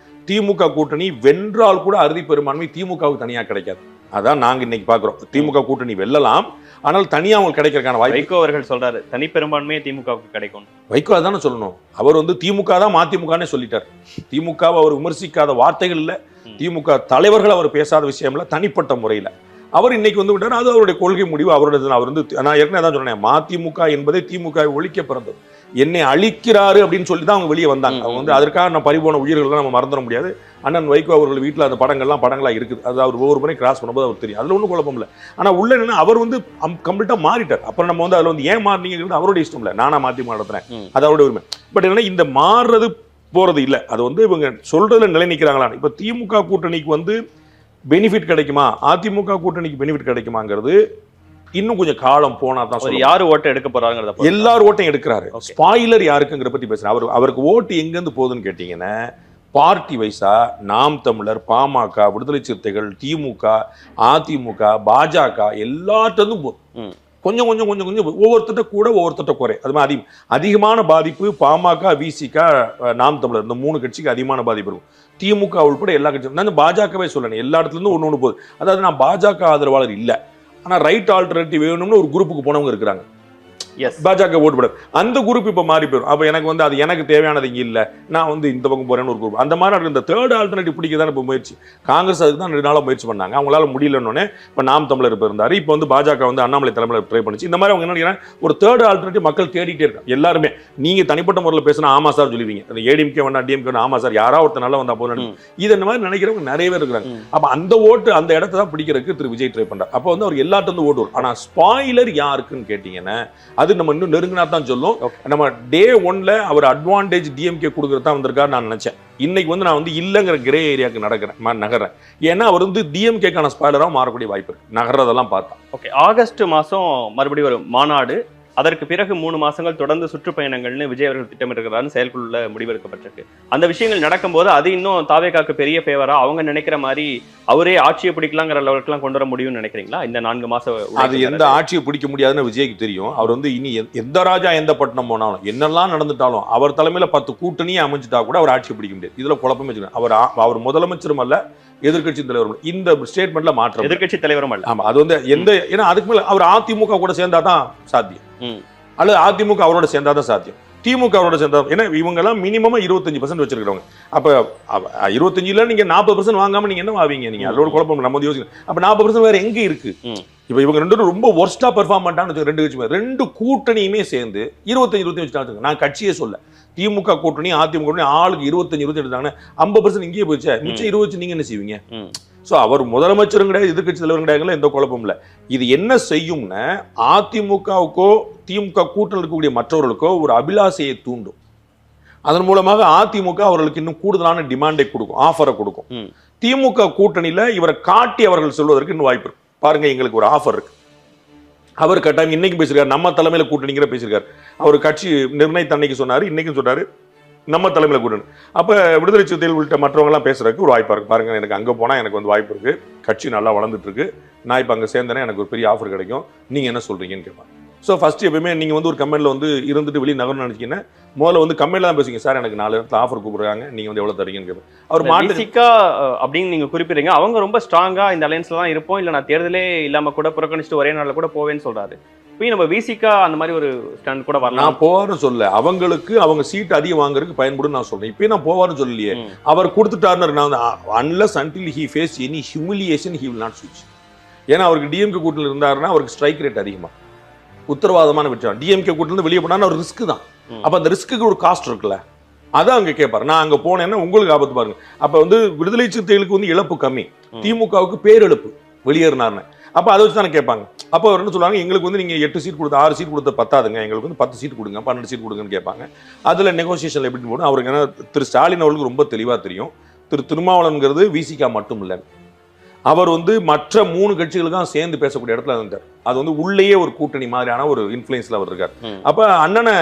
திமுக கூட்டணி வென்றால் கூட அறுதி பெரும்பான்மை திமுகவுக்கு தனியாக கிடைக்காது. அதான் நாங்கள் இன்னைக்கு பார்க்குறோம். திமுக கூட்டணி வெல்லலாம், ஆனால் தனியாக அவங்களுக்கு கிடைக்கிறதுக்கான வாய்ப்பு. வைகோ அவர்கள் சொல்றாரு தனி பெரும்பான்மையே திமுகவுக்கு கிடைக்கும். வைகோ அதானே சொல்லணும். அவர் வந்து திமுக தான் மதிமுகனே சொல்லிட்டார். திமுகவை அவர் விமர்சிக்காத வார்த்தைகள் இல்லை, திமுக தலைவர்கள் அவர் பேசாத விஷயம் இல்லை, தனிப்பட்ட முறையில் அவர் இன்னைக்கு வந்து விட்டார். அது அவருடைய கொள்கை முடிவு, அவருடைய. அவர் வந்து நான் ஏற்கனவே தான் சொன்னேன், மதிமுக என்பதை திமுக ஒழிக்க பிறந்தது. என்னை அழிக்கிறாரு அப்படின்னு சொல்லி தான் அவங்க வெளியே வந்தாங்க. அவங்க வந்து அதற்காக நான் பறிபோன உயிர்கள் நம்ம மறந்துட முடியாது. அண்ணன் வைகோ அவர்கள் வீட்டில் அந்த படங்களாக இருக்குது. அது அவர் ஒவ்வொரு முறை கிராஸ் பண்ணும்போது அவர் தெரியும், அதில் ஒன்றும் குழப்பம் இல்லை. ஆனால் உள்ள என்னன்னா அவர் வந்து கம்ப்ளீட்டாக மாறிட்டார். அப்புறம் நம்ம வந்து அதில் வந்து ஏன் மாறினீங்கிறது அவருடைய இஷ்டம் இல்லை, நானா மதிமுக நடத்துறேன், அது அவருடைய உரிமை. பட் என்னன்னா இந்த மாறுறது போறது இல்லை, அது வந்து இவங்க சொல்றதுல நிலை நிற்கிறாங்களா. இப்போ திமுக கூட்டணிக்கு வந்து பெனிஃபிட் கிடைக்குமா, அதிமுக கூட்டணிக்கு பெனிஃபிட் கிடைக்குமாங்கிறது இன்னும் கொஞ்சம் காலம் போனா தான். யாரு ஓட்டை எடுக்க போறாங்க, எல்லாரும் ஓட்டையும் எடுக்கிறாரு. ஸ்பாயிலர் யாருக்குங்கிற பத்தி பேசுறேன். அவருக்கு ஓட்டு எங்கிருந்து போகுதுன்னு கேட்டீங்கன்னா, பார்ட்டி வைஸா நாம் தமிழர், பாமக, விடுதலை சிறுத்தைகள், திமுக, அதிமுக, பாஜக எல்லாத்துக்கும் போதும். கொஞ்சம் கொஞ்சம் கொஞ்சம் கொஞ்சம் ஒவ்வொருத்தட்ட கூட ஒவ்வொருத்தட்ட குறை. அது மாதிரி அதிகமான பாதிப்பு பாமக, விசிக, நாம் தமிழர் இந்த 3 கட்சிக்கு அதிகமான பாதிப்பு இருக்கும். திமுக உள்பட எல்லா கட்சியும். நான் பாஜகவே சொல்லணும், எல்லா இடத்துல இருந்து ஒன்று போகுது. அதாவது நான் பாஜக ஆதரவாளர் இல்லை, ஆனால் ரைட் ஆல்டர்னேட்டிவ் வேணும்னு ஒரு குரூப்புக்கு போனவங்க இருக்கிறாங்க. பாஜக ஓட்டு போட அந்த குரூப் இப்ப மாறி போயிடும். அப்ப எனக்கு வந்து அது எனக்கு தேவையானது இங்க இல்ல, நான் வந்து இந்த பக்கம் போறேன்னு ஒரு குரூப். அந்த மாதிரி இந்த தேர்ட் ஆல்டர்னேட்டிவ் பிடிக்கதான் இப்ப முயற்சி. காங்கிரஸ் அதுக்கு தான் 2 நாளா முயற்சி பண்ணாங்க, அவங்களால முடியலன்னு. இப்ப நாம் தமிழர் இப்ப இருந்தாரு, இப்ப வந்து பாஜக வந்து அண்ணாமலை தலைமையில ட்ரை பண்ணிச்சு. இந்த மாதிரி அவங்க என்ன நினைக்கிறாங்க, ஒரு தேர்ட் ஆல்டர்னேட்டிவ் மக்கள் தேடிட்டே இருக்காங்க. எல்லாருமே நீங்க தனிப்பட்ட முறையில் பேசினா ஆமா சார் சொல்லுவீங்க, ஏடிஎம்கே வேணா டிஎம்கே வேணா ஆமா சார் யாராவது ஒருத்தர் நல்லா வந்தா போதும், இது இந்த மாதிரி நினைக்கிறவங்க நிறைய பேர் இருக்கிறாங்க. அப்ப அந்த ஓட்டு அந்த இடத்த தான் பிடிக்கிறதுக்கு திரு விஜய் ட்ரை பண்றாரு. அப்ப வந்து அவர் எல்லார்ட்ட இருந்து ஓட்டு வரும். ஆனா ஸ்பாயிலர் யாருக்குன்னு கேட்டீங்கன்னா, அது நம்ம இன்னும் நெருங்கினா தான் சொல்லும். நம்ம டே 1ல அவர் அட்வான்டேஜ் டிஎம்கே கொடுக்கறதா வந்திருக்காரு நான் நினைச்சேன். இன்னைக்கு வந்து நான் வந்து இல்லங்கிற கிரே ஏரியாவுக்கு நகர்றேன். ஏன்னா அவர் வந்து டிஎம்கேக்கான ஸ்பாயிலரா மாறக்கூடிய வாய்ப்பு இருக்கு நகர்றதெல்லாம் பார்த்தா. ஓகே, ஆகஸ்ட் மாசம் மறுபடியும் ஒரு மாநாடு, அதற்கு பிறகு 3 மாசங்கள் தொடர்ந்து சுற்றுப்பயணங்கள்னு விஜய் அவர்கள் திட்டமிட்டிருக்கிறாருன்னு செயற்குழுல முடிவெடுக்கப்பட்டிருக்கு. அந்த விஷயங்கள் நடக்கும்போது அது இன்னும் தாவேகாக்கு பெரிய ஃபேவரா, அவங்க நினைக்கிற மாதிரி அவரே ஆட்சியை பிடிக்கலாங்கிற லெவலுக்குலாம் கொண்டு வர முடியும்னு நினைக்கிறீங்களா? இந்த 4 மாசம் அது எந்த ஆட்சியை பிடிக்க முடியாதுன்னு விஜய்க்கு தெரியும். அவர் வந்து இனி எந்த ராஜா எந்த பட்டணம் போனாலும் என்னெல்லாம் நடந்துட்டாலும் அவர் தலைமையில 10 கூட்டணியே அமைஞ்சிட்டா கூட அவர் ஆட்சியை பிடிக்க முடியாது. இதுல குழப்பமே வச்சுக்கணும். அவர் முதலமைச்சரும் அல்ல, எதிர்கட்சி தலைவரும். இந்த ஸ்டேட்மெண்ட்ல மாற்றம். எதிர்கட்சி தலைவரும் அல்ல. ஆமா, அது வந்து எந்த, ஏன்னா அதுக்கு மேல அவர் அதிமுக கூட சேர்ந்தாதான் சாத்தியம், அல்லது அதிமுக அவரோட சேர்ந்தாதான் சாத்தியம். திமுகவோட சேர்ந்த ஏன்னா இவங்க எல்லாம் மினிமமா 25% வச்சிருக்கிறவங்க. அப்ப 25ல நீங்க 40% வாங்காம நீங்க என்ன ஆவீங்க? நீங்க அதோட குழப்பம் நம்ம யோசிக்கணும். அப்ப 40% வேற எங்க இருக்கு? இப்ப இவங்க ரெண்டு ரொம்ப ஒர்ஸ்டா பெர்ஃபார்ம் பண்ணிட்டான்னு ரெண்டு கட்சி ரெண்டு கூட்டணியுமே சேர்ந்து 25 வச்சுட்டாங்க. நான் கட்சியே சொல்ல, திமுக கூட்டணி அதிமுக கூட்டணி ஆளுக்கு 25 எடுத்தாங்கன்னா 50% இங்கேயே போயிடுச்சு. மிச்சம் 20 நீங்க என்ன செய்வீங்க? சோ அவர் முதலமைச்சரும் கிடையாது, எதிர்கட்சி தலைவரும் கிடையாது, எந்த குழப்பமும் இல்லை. இது என்ன செய்யும்னா அதிமுகவுக்கோ திமுக கூட்டணியில் இருக்கக்கூடிய மற்றவர்களுக்கோ ஒரு அபிலாசையை தூண்டும். அதன் மூலமாக அதிமுக அவர்களுக்கு இன்னும் கூடுதலான டிமாண்டை கொடுக்கும், ஆஃபரை கொடுக்கும். திமுக கூட்டணியில இவரை காட்டி அவர்கள் சொல்வதற்கு இன்னும் வாய்ப்பு இருக்கு. பாருங்க, எங்களுக்கு ஒரு ஆஃபர் இருக்கு. அவர் கட்டாயம் இன்னைக்கு பேசியிருக்காரு, நம்ம தலைமையில கூட்டணிங்கிற பேசியிருக்காரு. அவர் கட்சி நிர்ணயித்த அன்னைக்கு சொன்னாரு, இன்னைக்கும் சொன்னாரு நம்ம தலைமையில கூட்டணி. அப்ப விடுதலை சிறுத்தைகள் உள்ளிட்ட மற்றவங்க எல்லாம் பேசுறதுக்கு ஒரு வாய்ப்பா இருக்கு. பாருங்க, எனக்கு அங்க போனா எனக்கு வந்து வாய்ப்பு இருக்கு, கட்சி நல்லா வளர்ந்துட்டு இருக்கு, நான் இப்ப அங்க சேர்ந்தேன்னா எனக்கு ஒரு பெரிய ஆஃபர் கிடைக்கும், நீங்க என்ன சொல்றீங்கன்னு கேட்பாங்க. ஸோ ஃபர்ஸ்ட் எப்பவுமே நீங்க வந்து ஒரு கம்பெனில வந்து இருந்துட்டு வெளியே நகர்னு நினைச்சீங்கன்னா முதல்ல வந்து கம்பெனில தான் பேசுங்க. சார் எனக்கு 4 இடத்துல ஆஃபர் கூப்பிடுறாங்க, நீங்க வந்து எவ்வளவு தரீங்கன்னு கேட்பேன். அவர் மாட்டிக்கா அப்படின்னு நீங்க குறிப்பிடுறீங்க. அவங்க ரொம்ப ஸ்ட்ராங்கா இந்த அலையன்ஸ்ல தான் இருப்போம், இல்ல நான் தேர்தலே இல்லாம கூட புறக்கணிச்சுட்டு ஒரே நாள்ல கூட போவேன்னு சொல்றாரு. இப்போ நம்ம விசிகா அந்த மாதிரி ஒரு ஸ்டாண்ட் கூட வரலாம். நான் போவார்னு சொல்ல, அவங்களுக்கு அவங்க சீட் அதிகம் வாங்குறதுக்கு பயன்படும் நான் சொல்றேன். இப்போ நான் போவார்னு சொல்லலையே, அவர் கொடுத்துட்டாருன்னு நான் unless until he face any humiliation he will not switch. ஏன்னா அவருக்கு டிஎம்கே கூட்டணியில் இருந்தாருன்னா அவருக்கு ஸ்ட்ரைக் ரேட் அதிகமா, உத்தரவாதமான விஷயம். டிஎம்கே கூட்டிலிருந்து வெளியே போனா ஒரு ரிஸ்க் தான். அப்ப அந்த ரிஸ்க்கு ஒரு காஸ்ட் இருக்குல்ல, அதான் அங்க கேட்பாரு. நான் அங்க போனேன்னா உங்களுக்கு ஆபத்து பாருங்க. அப்ப வந்து விடுதலை சிறுத்தைகளுக்கு வந்து இழப்பு கம்மி, திமுகவுக்கு பேரிழப்பு வெளியேறினார்னு. அப்ப அதை வச்சு தானே கேட்பாங்க. அப்ப அவர் என்ன சொல்லுவாங்க, எங்களுக்கு வந்து நீங்க 8 சீட் கொடுத்த 6 சீட் கொடுத்த பத்தாதுங்க, எங்களுக்கு வந்து 10 சீட் கொடுங்க, 12 சீட் கொடுங்கன்னு கேட்பாங்க. அதுல நெகோசியேஷன் எப்படி போடும் அவருக்கு என்ன, திரு ஸ்டாலின் அவர்களுக்கு ரொம்ப தெளிவா தெரியும். திரு திருமாவளவன்கிறது விசிகா மட்டும் இல்லை, அவர் வந்து மற்ற 3 கட்சிகளுக்கும் சேர்ந்து பேசக்கூடிய இடத்துல இருந்தார். அது வந்து உள்ளேயே ஒரு கூட்டணி மாதிரியான ஒரு இன்ஃப்ளூயன்ஸ்ல அவர் இருக்கார். அப்ப அண்ணனை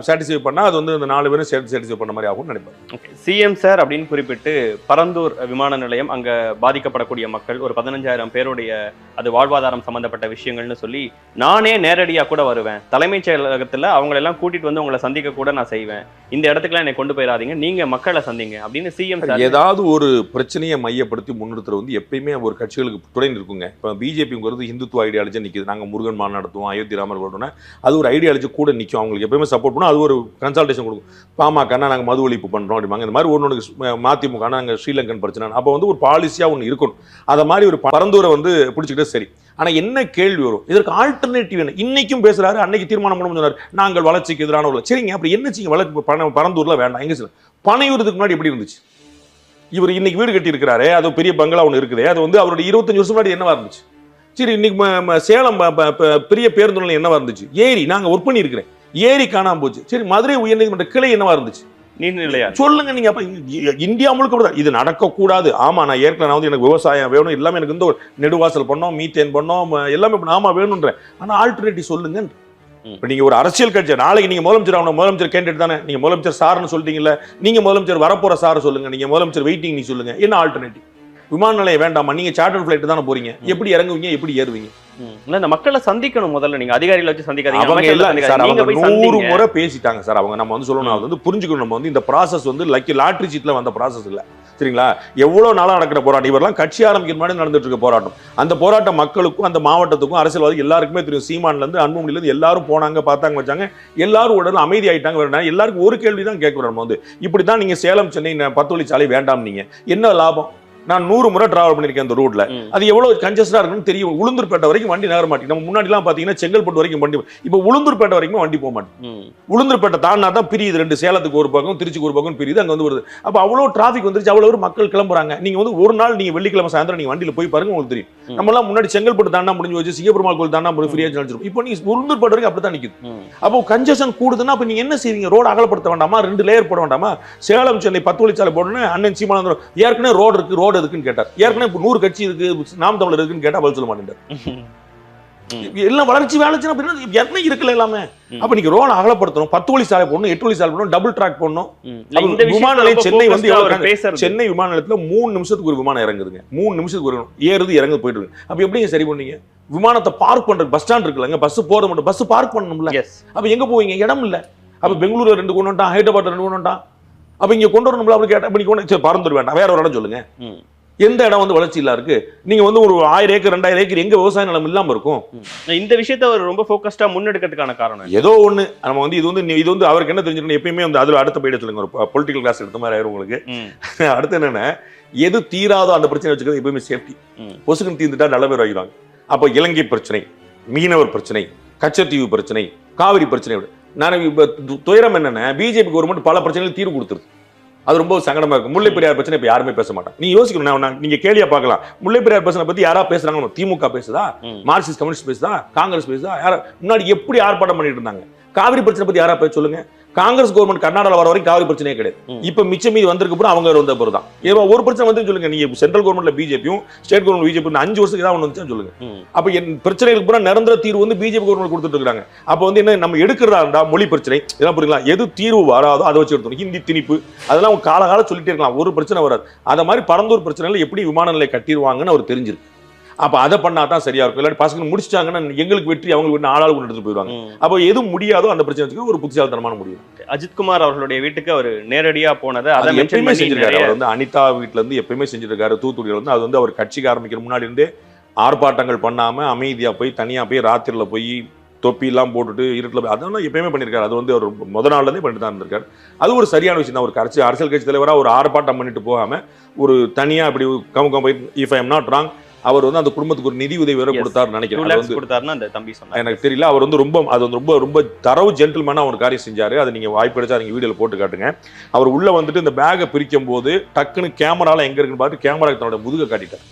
சாட்டிஸ்ஃபை பண்ணா அது வந்து இந்த 4 பேரும் சேர்த்து சாட்டிஸ்ஃபை பண்ண மாதிரி ஆகும்னு நினைப்பார். சிஎம் சார் அப்படின்னு குறிப்பிட்டு பரந்தூர் விமான நிலையம் அங்க பாதிக்கப்படக்கூடிய மக்கள் ஒரு 15,000 பேருடைய அது வாழ்வாதாரம் சம்பந்தப்பட்ட விஷயங்கள்னு சொல்லி நானே நேரடியா கூட வருவேன், தலைமைச் செயலகத்துல அவங்களை எல்லாம் கூட்டிட்டு வந்து உங்களை சந்திக்க கூட நான் செய்வேன், இந்த இடத்துக்குலாம் என்னை கொண்டு போயிடாதீங்க, நீங்க மக்களை சந்திங்க அப்படின்னு சிஎம் சார் ஏதாவது ஒரு பிரச்சனையை மையப்படுத்தி முன்னிறுத்துறது வந்து எப்பயுமே ஒரு கட்சிகளுக்கு துணை இருக்குங்க. இப்ப பிஜேபிங்கிறது இந்துத்துவ ஐடியாலஜி நிக்குது, நாங்க முருகன் மாநாடு நடத்துவோம், அயோத்தி ராமர் போட்டோம்னா அது ஒரு ஐடியாலஜி கூட நிற்கும், அவங்களுக்கு எப்பயுமே சப்போர்ட் பண்ணும், அது ஒரு கன்சல்டேஷன் கொடுக்கும். பாமகனா நாங்க மது ஒழிப்பு பண்றோம் அப்படிம்பாங்க. இந்த மாதிரி ஒன்று மதிமுக நாங்க ஸ்ரீலங்கன் பிரச்சனை, அப்போ வந்து ஒரு பாலிசியா ஒன்று இருக்கணும். அதை மாதிரி ஒரு பரந்தூரை வந்து பிடிச்சிக்கிட்டே சரி. ஆனா என்ன கேள்வி வரும், இதற்கு ஆல்டர்னேட்டிவ் என்ன? இன்னைக்கும் பேசுறாரு, அன்னைக்கு தீர்மானம் பண்ண சொன்னார் நாங்கள் வளர்ச்சிக்கு எதிரான. சரிங்க, அப்படி என்ன செய்யுங்க, வளர்ச்சி பரந்தூர்ல வேண்டாம், எங்க சார் பனையூரத்துக்கு முன்னாடி எப்படி இருந்துச்சு? இவர் இன்னைக்கு வீடு கட்டி இருக்கிறாரு, அது பெரிய பங்களா ஒன்று இருக்குது, அது வந்து அவருடைய 25 வருஷம் முன்னாடி என்னவா இருந்துச்சு? சரி, இன்னைக்கு சேலம் பெரிய பேருந்து நிலையம் என்னவா இருந்துச்சு? ஏரி நாங்க ஒர்க் பண்ணி இருக்கிறேன், ஏரி காணாம போச்சு. சரி, மதுரை உயர்நீதிமன்ற கிளை என்னவா இருந்துச்சு? நீர்நிலையா சொல்லுங்க நீங்க. அப்ப இந்தியா முழுக்க இது நடக்கக்கூடாது. ஆமா, நான் ஏற்கனவே வந்து எனக்கு விவசாயம் வேணும், எல்லாமே எனக்கு இந்த நெடுவாசல் பண்ணோம், மீத்தேன் பண்ணோம், எல்லாமே ஆமா வேணும்ன்றேன். ஆனா ஆல்டர்னேட்டிவ் சொல்லுங்க. இப்ப நீங்க ஒரு அரசியல் கட்சி, நாளைக்கு நீங்க முதலமைச்சர் ஆகணும், முதலமைச்சர் கேண்டிடேட் தானே, நீங்க முதலமைச்சர் சார்னு சொல்லிட்டீங்கல்ல, நீங்க முதலமைச்சர் வரப்போற சார் சொல்லுங்க, நீங்க முதலமைச்சர் வெயிட்டிங் நீ சொல்லுங்க. என்ன ஆல்டர்னேட்டிவ்? விமான நிலையம் வேண்டாமா? நீங்க சார்ட்டர் ஃபிளைட் தானே போறீங்க, எப்படி இறங்குவீங்க, எப்படி ஏறுவீங்க? இந்த மக்களை சந்திக்கணும் முதல்ல, நீங்க அதிகாரிகளை வச்சு சந்திக்காதீங்க. அவங்க எல்லாம் சார் அவங்க 100 முறை பேசிட்டாங்க சார். அவங்க நம்ம வந்து சொல்லணும், அது வந்து புரிஞ்சுக்கணும். நம்ம வந்து இந்த ப்ராசஸ் வந்து லாட்டரி சீட்ல வந்த ப்ராசஸ் இல்ல, சரிங்களா? எவ்வளவு நாளா நடக்கிற போராட்டம், இவரெல்லாம் கட்சி ஆரம்பிக்கிற மாதிரி நடந்துட்டு இருக்க போராட்டம். அந்த போராட்டம் மக்களுக்கும் அந்த மாவட்டத்துக்கும் அரசியல்வாதி எல்லாருக்குமே தெரியும். சீமான்ல இருந்து அன்புமணில இருந்து எல்லாரும் போனாங்க, பார்த்தாங்க, வச்சாங்க, எல்லாரும் உடனே அமைதி ஆயிட்டாங்க. எல்லாருக்கும் ஒரு கேள்விதான் கேட்கிறோம், நம்ம வந்து இப்படிதான் நீங்க சேலம் சென்னை 10 வழிச்சாலை வேண்டாம், நீங்க என்ன லாபம்? நான் 100 முறை டிராவல் பண்ணிருக்கேன் அந்த ரோட்ல, அது எவ்வளவு கன்ஜஸ்டா இருக்குன்னு தெரியும். உளுந்தூர்பேட்டை வரைக்கும் வண்டி நகர மாட்டேங்குது. நம்ம முன்னாடி எல்லாம் பாத்தீங்கன்னா செங்கல்பட்டு வரைக்கும் வண்டி, இப்ப உளுந்தூர்பேட்டை வரைக்கும் வண்டி போக மாட்டேன். உளுந்தூர்பேட்டை தாண்டா தான் பிரியுது, 2 சேலத்துக்கு ஒரு பக்கம், திருச்சிக்கு ஒரு பக்கம் பிரியுது, அங்க வந்து வருது. அப்ப அவ்வளவு டிராபிக் வந்துருச்சு, அவ்வளவு மக்கள் கிளம்புறாங்க. நீங்க வந்து ஒரு நாள் நீங்க வெள்ளிக்கிழமை சாயந்தரம் நீங்க வண்டியில போய் பாருங்க, உங்களுக்கு தெரியும். நம்ம எல்லாம் முன்னாடி செங்கல்பட்டு தாண்டா முடிஞ்சு வச்சு சிங்கப்பெருமாள் கோயில் தாண்டா ஃப்ரீயா நினைச்சிருக்கும். இப்போ நீங்க உளுந்தூர்பேட்டை வரைக்கும் அப்படித்தான் நிக்குது. அப்போ கன்ஜெஷன் கூடுதுன்னா அப்ப நீங்க என்ன செய்வீங்க? ரோடு அகலப்படுத்த வேண்டாமா? 2 லேயர் போட வேண்டாமா? சேலம் சென்னை 10 வழிச்சாலை போடணும். அண்ணன் சீமானந்தர் ஏற்கனவே ரோடு இருக்கு, ரோடு எதுக்குன்னு கேட்டார். ஏற்கனவே 100 கட்சி இருக்கு, நாம் தமிழர் இருக்குன்னு கேட்டா பதில் சொல்ல மாட்டேன். எல்லாம் வளர்ச்சி வேலைச்சுன்னா என்ன இருக்குல்ல எல்லாமே. அப்ப நீங்க ரோடு அகலப்படுத்தணும், 10 வழி சாலை போடணும், 8 வழி சாலை போடணும், டபுள் ட்ராக் போடணும். விமான நிலையம் சென்னை வந்து சென்னை விமான நிலையத்துல 3 நிமிஷத்துக்கு ஒரு விமானம் இறங்குதுங்க, 3 நிமிஷத்துக்கு ஒரு ஏறுது இறங்கு போயிட்டு இருக்கு. அப்ப எப்படிங்க சரி பண்ணீங்க? விமானத்தை பார்க் பண்ற பஸ் ஸ்டாண்ட் இருக்குல்லங்க, பஸ் போறது மட்டும், பஸ் பார்க் பண்ணணும்ல. அப்ப எங்க போவீங்க? இடம் இல்ல. அப்ப பெங்களூர்ல 2 கொண்டு வந்துட்டான், ஹைதராபாத்ல 2 கொண்டு வந்துட்டான். அப்ப இங்க கொண்டு வரணும்ல. அப்படி கேட்டா இப்படி கொண்டு பறந்துரு வேண்டாம், வேற ஒரு இடம் சொல்லுங்க. எந்த இடம் வந்து வளர்ச்சி இல்லா இருக்கு? நீங்க வந்து ஒரு 1000 ஏக்கர் 2000 ஏக்கர் எங்க விவசாய நிலம் இல்லாம இருக்கும்? இந்த விஷயத்தை அவர் ரொம்ப ஃபோக்கஸ்டா முன்னெடுக்கிறதுக்கான காரணம் ஏதோ ஒண்ணு நம்ம வந்து இது வந்து அவருக்கு என்ன தெரிஞ்சிருக்கணும், எப்பயுமே வந்து அதுல அடுத்த போயிட சொல்லுங்க, ஒரு பொலிட்டிக்கல் கிளாஸ் எடுத்த மாதிரி ஆயிரும் உங்களுக்கு. அடுத்து என்னன்னா, எது தீராதோ அந்த பிரச்சனை வச்சுக்கிறது எப்பயுமே சேஃப்டி. பொசுக்குன்னு தீர்ந்துட்டா நல்ல பேர் வைக்கிறாங்க. அப்போ இலங்கை பிரச்சனை, மீனவர் பிரச்சனை, கச்சத்தீவு பிரச்சனை, காவிரி பிரச்சனை, நான் இப்ப துயரம் என்னன்னா, பிஜேபி கவர்மெண்ட் பல பிரச்சனைகள் தீர்வு கொடுத்துருது. அது ரொம்ப சங்கடமா இருக்கும். முல்லை பெரியார் பிரச்சனை இப்ப யாருமே பேச மாட்டாங்க. நீ யோசிக்கணும், நீங்க கேள்வியா பார்க்கலாம், முல்லை பெரியார் பிரச்சனை பத்தி யாரா பேசுறாங்க? திமுக பேசுதா, மார்க்சிஸ்ட் கம்யூனிஸ்ட் பேசுதா, காங்கிரஸ் பேசுதா? யாரா முன்னாடி எப்படி ஆர்ப்பாட்டம் பண்ணிட்டு இருந்தாங்க? காவிரி பிரச்சனை பத்தி யாரா பேச சொல்லுங்க. காங்கிரஸ் கவர்மெண்ட் கர்நாடகா வர வரைக்கும் காவிரி பிரச்சனையே கிடையாது. இப்ப மிச்சம் மீது வந்திருக்கு அப்புறம் அவங்க வந்த பிறகு தான் ஏதோ ஒரு பிரச்சனை வந்து சொல்லுங்க. நீங்க சென்ட்ரல் கவர்மெண்ட்ல பிஜேபியும் ஸ்டேட் கவர்மெண்ட் பிஜேபி 5 வருஷத்துக்கு தான் ஒன்று வந்துச்சு சொல்லுங்க. அப்ப என் பிரச்சனைகளுக்கு பூரா நிரந்தர தீர்வு வந்து பிஜேபி கவர்மெண்ட் கொடுத்துட்டு இருக்காங்க. அப்ப வந்து என்ன நம்ம எடுக்கிறதா இருந்தா மொழி பிரச்சனை இதெல்லாம் புரியுங்களா? எது தீர்வு வராதோ அதை வச்சு எடுத்தோம். ஹிந்தி திணிப்பு அதெல்லாம் காலகால சொல்லிட்டே இருக்கலாம், ஒரு பிரச்சனை வராது. அத மாதிரி பரந்தூர் பிரச்சனைகள் எப்படி விமான நிலையம் கட்டிடுவாங்கன்னு அவர் தெரிஞ்சிருக்கு. அப்ப அதை பண்ணா தான் சரியா இருக்கும். இல்லாட்டி பசங்க முடிச்சிட்டாங்கன்னா எங்களுக்கு வெற்றி, அவங்களுக்கு ஆளாள் கொண்டு எடுத்து போயிடுவாங்க. அப்போ எது முடியாதோ அந்த பிரச்சனை வச்சுக்க ஒரு புத்திசாலித்தனமான முடியும். அஜித்குமார் அவர்களுடைய வீட்டுக்கு அவர் நேரடியா போனதை அதை எப்பயுமே செஞ்சிருக்காரு. அவர் வந்து அனிதா வீட்டுல இருந்து எப்பயுமே செஞ்சிருக்காரு. தூத்துக்குடியில வந்து அது வந்து அவர் கட்சிக்கு ஆரம்பிக்கிற முன்னாடி இருந்தே ஆர்ப்பாட்டங்கள் பண்ணாம அமைதியா போய் தனியா போய் ராத்திரில போய் தொப்பி எல்லாம் போட்டுட்டு இருட்டில் போய் அதெல்லாம் எப்பயுமே பண்ணியிருக்காரு. அது வந்து அவர் முத நாள்ல இருந்தே பண்ணிட்டு தான் இருந்திருக்காரு. அது ஒரு சரியான விஷயம் தான். ஒரு அரசியல் கட்சி தலைவராக ஒரு ஆர்ப்பாட்டம் பண்ணிட்டு போகாம ஒரு தனியா இப்படி கமுகம் போய் if I am not wrong அவர் வந்து அந்த குடும்பத்துக்கு ஒரு நிதி உதவி வேற கொடுத்தாருன்னு நினைக்கிறேன். அந்த தம்பி சொன்னார், எனக்கு தெரியல. அவர் வந்து ரொம்ப அது வந்து ரொம்ப ரொம்ப தரவு ஜென்டில்மேனா ஒரு காரியம் செஞ்சாரு. அதை நீங்க வாய்ப்பு கிடைச்சா நீங்க வீடியோல போட்டு காட்டுங்க. அவர் உள்ள வந்துட்டு இந்த பேக்கை பிரிக்கும் போது டக்குன்னு கேமரால எங்க இருக்குன்னு பார்த்து கேமராக்கு தன்னோட முதுகை காட்டிட்டார்.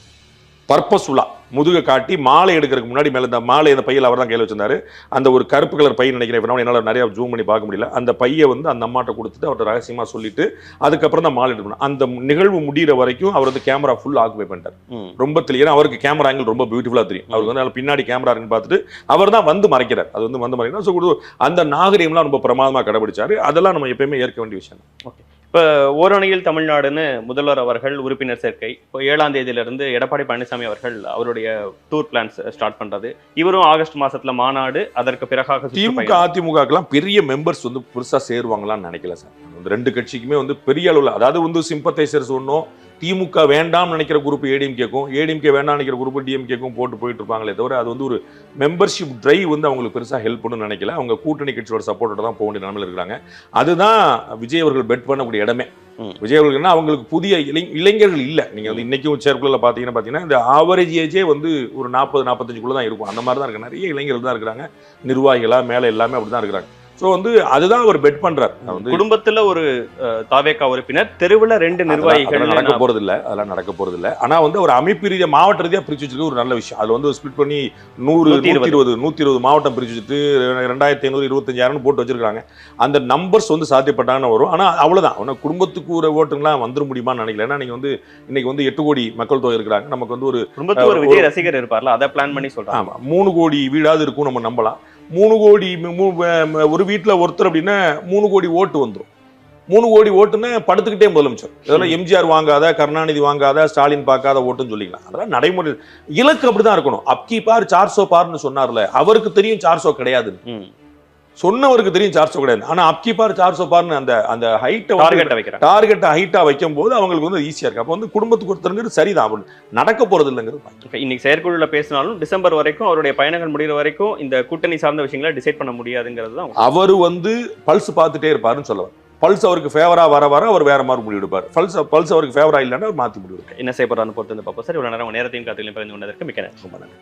பர்பஸ்ஃபுல்லா முதுகை காட்டி மாலை எடுக்கிறதுக்கு முன்னாடி மேல இந்த மாலை இந்த பையில அவர் தான் கையில் வச்சிருந்தாரு. அந்த ஒரு கருப்பு கலர் பை நினைக்கிறேன், என்னால் நிறைய ஜூம் பண்ணி பார்க்க முடியல. அந்த பையை வந்து அந்த அம்மாட்ட கொடுத்துட்டு அவர்கிட்ட ரகசியமா சொல்லிட்டு அதுக்கப்புறம் தான் மாலை எடுக்கணும். அந்த நிகழ்வு முடிகிற வரைக்கும் அவர் வந்து கேமரா ஃபுல் ஆக்குபை பண்ணிட்டார். ரொம்ப தெளிவாக அவருக்கு கேமரா ஆங்கிள் ரொம்ப பியூட்டிஃபுல்லா தெரியும். அவருக்கு வந்து பின்னாடி கேமரா இருக்குன்னு பார்த்துட்டு அவர் தான் வந்து மறைக்கிறார். அது வந்து மறைக்கிறார். ஸோ அந்த நாகரிகம்லாம் ரொம்ப பிரமாதமா கடைபிடிச்சாரு. அதெல்லாம் நம்ம எப்பயுமே ஏற்க வேண்டிய விஷயம். ஓகே, இப்போ ஓரணியில் தமிழ்நாடுன்னு முதல்வர் அவர்கள் உறுப்பினர் சேர்க்கை இப்போ 7ஆம் தேதியிலிருந்து எடப்பாடி பழனிசாமி அவர்கள் அவருடைய டூர் பிளான்ஸ் ஸ்டார்ட் பண்றது. இவரும் ஆகஸ்ட் மாசத்துல மாநாடு, அதற்கு பிறகாக திமுக அதிமுகலாம் பெரிய மெம்பர்ஸ் வந்து புதுசா சேருவாங்களான்னு நினைக்கல சார். ரெண்டு கட்சிக்குமே வந்து பெரிய அளவில், அதாவது வந்து சிம்பத்தைசர்ஸ் ஒன்றும் திமுக வேண்டாம் நினைக்கிற குரூப் ஏடிஎம்கேக்கும் ஏடிஎம்கே வேண்டாம் நினைக்கிற குரூப் டிஎம்கேக்கும் போட்டு போயிட்டு இருப்பாங்களே தவிர அது வந்து ஒரு மெம்பர்ஷிப் டிரைவ் வந்து அவங்களுக்கு பெருசாக ஹெல்ப் பண்ணணும்னு நினைக்கல. அவங்க கூட்டணி கட்சியோட சப்போர்ட்டோட தான் போக வேண்டிய நிலைமையில் இருக்கிறாங்க. அதுதான் விஜய் அவர்கள் பெட் பண்ணக்கூடிய இடமே. விஜய் அவர்கள்னா அவங்களுக்கு புதிய இளைஞர்கள் இல்லை. நீங்க வந்து இன்னைக்கும் சேர்க்குள்ள பாத்தீங்கன்னா இந்த ஆவரேஜ் ஏஜே வந்து ஒரு 40-45 தான் இருக்கும். அந்த மாதிரி தான் இருக்கு. நிறைய இளைஞர்கள் தான் இருக்கிறாங்க, நிர்வாகிகளா மேல எல்லாமே அப்படிதான் இருக்கிறாங்க. ஸோ வந்து அதுதான் அவர் பெட் பண்றார். குடும்பத்துல ஒரு தாவேகா உறுப்பினர், தெருவில் 2 நிர்வாகிகள் நடக்க போறது இல்லை, அதெல்லாம் நடக்க போறது இல்லை. ஆனா வந்து ஒரு அமைப்பு ரீதியா மாவட்ட ரீதியா பிரிச்சு வச்சிருக்க ஒரு நல்ல விஷயம். அதுல வந்து ஸ்பிளிட் பண்ணி 120 மாவட்டம் பிரிச்சு வச்சுட்டு 2500 25,000 போட்டு வச்சிருக்காங்க. அந்த நம்பர்ஸ் வந்து சாத்தியப்பட்டாங்கன்னு வரும். ஆனா அவ்வளவுதான், குடும்பத்துக்கு ஒரு ஓட்டுங்களாம் வந்துட முடியுமான்னு நினைக்கல. ஏன்னா நீங்க வந்து இன்னைக்கு வந்து 8 கோடி மக்கள் தொகை இருக்கிறாங்க. நமக்கு வந்து ஒரு குடும்பத்துக்கு ஒரு விஜய் ரசிகர் இருப்பார்ல, அதை பிளான் பண்ணி சொல்றாங்க. ஆமா, 3 கோடி வீடாவது இருக்கும் நம்ம நம்பலாம். 3 கோடி ஒரு வீட்டுல ஒருத்தர் அப்படின்னா 3 கோடி ஓட்டு வந்துடும். 3 கோடி ஓட்டுன்னு படுத்துக்கிட்டே முதலமைச்சர். இதெல்லாம் எம்ஜிஆர் வாங்காத, கருணாநிதி வாங்காத, ஸ்டாலின் பார்க்காத ஓட்டுன்னு சொல்லிக்கலாம். அதெல்லாம் நடைமுறை இலக்கு அப்படிதான் இருக்கணும். அப்கி பார் 400 பார்னு சொன்னார்ல, அவருக்கு தெரியும் 400 கிடையாது, சொன்னவருக்கு தெரியும் 400 கிடையாது. ஆனா அப்கி பார் 400 பார்னு அந்த டார்கெட்டை ஹைட்டா வைக்கும் போது அவங்களுக்கு வந்து ஈஸியா இருக்கு. அப்ப வந்து குடும்பத்துக்கு ஒருத்தருங்கிறது சரிதான், நடக்க போறது இல்லைங்கிறது. இன்னைக்கு செயற்குழுல பேசினாலும் டிசம்பர் வரைக்கும் அவருடைய பயணங்கள் முடிகிற வரைக்கும் இந்த கூட்டணி சார்ந்த விஷயங்களை டிசைட் பண்ண முடியாதுங்கிறது தான். அவர் வந்து பல்ஸ் பார்த்துட்டே இருப்பாருன்னு சொல்லுவார். பல்ஸ் அவருக்கு ஃபேவரா வர அவர் வேற மாதிரி முடிவு எடுப்பார். பல்ஸ் அவருக்கு ஃபேவரா இல்லைன்னா அவர் மாத்தி முடிவு. என்ன செய்யப்படுறான்னு பொறுத்து பார்ப்போம் சார். இவ்வளவு நேரம் நேரத்தையும் காத்துகளையும் பகிர்ந்து கொண்டதற்கு மிக்க நன்றி.